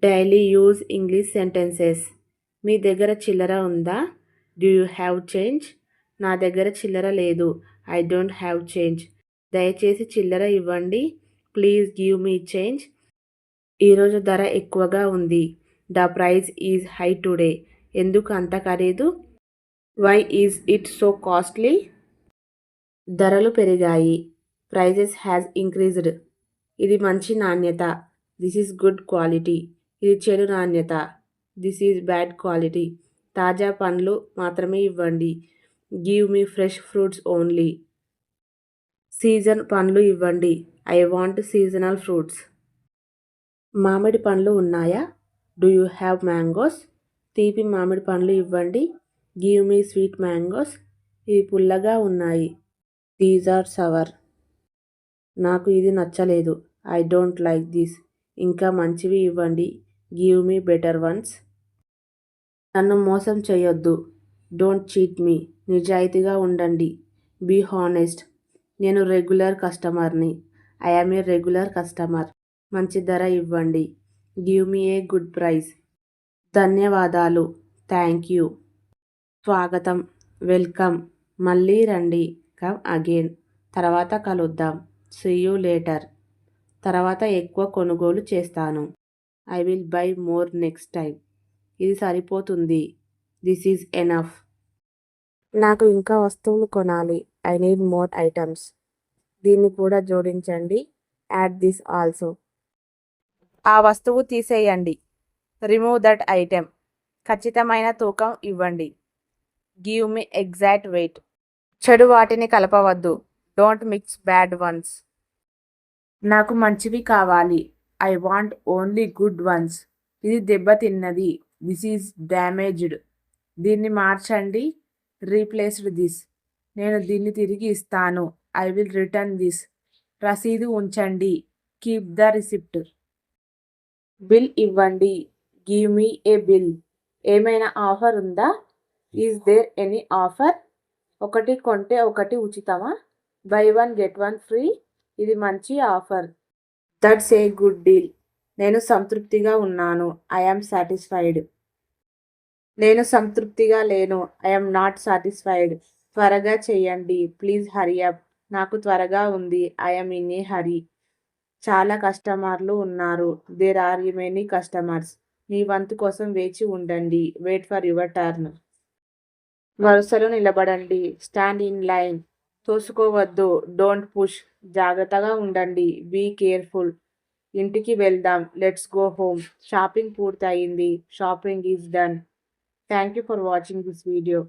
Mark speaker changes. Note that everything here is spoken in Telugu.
Speaker 1: Daily use English sentences. మీ దగ్గర చిల్లర ఉందా? Do you have change? నా దగ్గర చిల్లర లేదు. I don't have change. దయచేసి చిల్లర ఇవ్వండి. Please give me change. ఈరోజు ధర ఎక్కువగా ఉంది. The price is high today. ఎందుకు అంత ఖరీదు? Why is it so costly? ధరలు పెరిగాయి. Prices has increased. ఇది మంచి నాణ్యత. This is good quality. ఇది చెడు నాణ్యత. This is bad quality. తాజా పండ్లు మాత్రమే ఇవ్వండి. Give me fresh fruits only. Season పండ్లు ఇవ్వండి. I want seasonal fruits. మామిడి పండ్లు ఉన్నాయా? Do you have mangoes? తీపి మామిడి పండ్లు ఇవ్వండి. Give me sweet mangoes. ఇవి పుల్లగా ఉన్నాయి. These are sour. నాకు ఇది నచ్చలేదు. I don't like this. ఇంకా మంచివి ఇవ్వండి. Give me better ones. నన్ను మోసం చేయొద్దు. Don't cheat me. నిజాయితీగా ఉండండి. Be honest. నేను రెగ్యులర్ కస్టమర్ని. I am a regular customer. మంచి ధర ఇవ్వండి. Give me a good price. ధన్యవాదాలు. Thank you. స్వాగతం. వెల్కమ్. మళ్ళీ రండి. Come again. తర్వాత కలుద్దాం. See you later. తర్వాత ఎక్కువ కొనుగోలు చేస్తాను. I will buy more next time. ఇది సరిపోతుంది. This is enough. నాకు ఇంకా వస్తువులు కొనాలి. I need more items. దీన్ని కూడా జోడించండి. Add this also. ఆ వస్తువు తీసేయండి. Remove that item. ఖచ్చితమైన తూకం ఇవ్వండి. Give me exact weight. చెడు వాటిని కలపవద్దు. Don't mix bad ones. నాకు మంచివి కావాలి. I want only good ones. ఇది దెబ్బతిన్నది. This is damaged. దీన్ని మార్చండి. Replaced this. నేను దీన్ని తిరిగి ఇస్తాను. I will return this. రసీదు ఉంచండి. Keep the receipt. బిల్ ఇవ్వండి. Give me a bill. ఏమైనా ఆఫర్ ఉందా? Is there any offer? ఒకటి కొంటే ఒకటి ఉచితమా? Buy one get one free. ఇది మంచి ఆఫర్. That's a good deal. నేను సంతృప్తిగా ఉన్నాను. I am satisfied. నేను సంతృప్తిగా లేను. I am not satisfied. త్వరగా చేయండి. Please hurry up. నాకు త్వరగా ఉంది. I am in a hurry. చాలా కస్టమర్లు ఉన్నారు. There are many customers. మీ వంతు కోసం వేచి ఉండండి. Wait for your turn. వరుసలో నిలబడండి. Stand in line. తోసుకోవద్దు. Don't push. జాగ్రత్తగా ఉండండి. Be careful. ఇంటికి వెళ్దాం. Let's go home. షాపింగ్ పూర్తయింది. Shopping is done. Thank you for watching this video.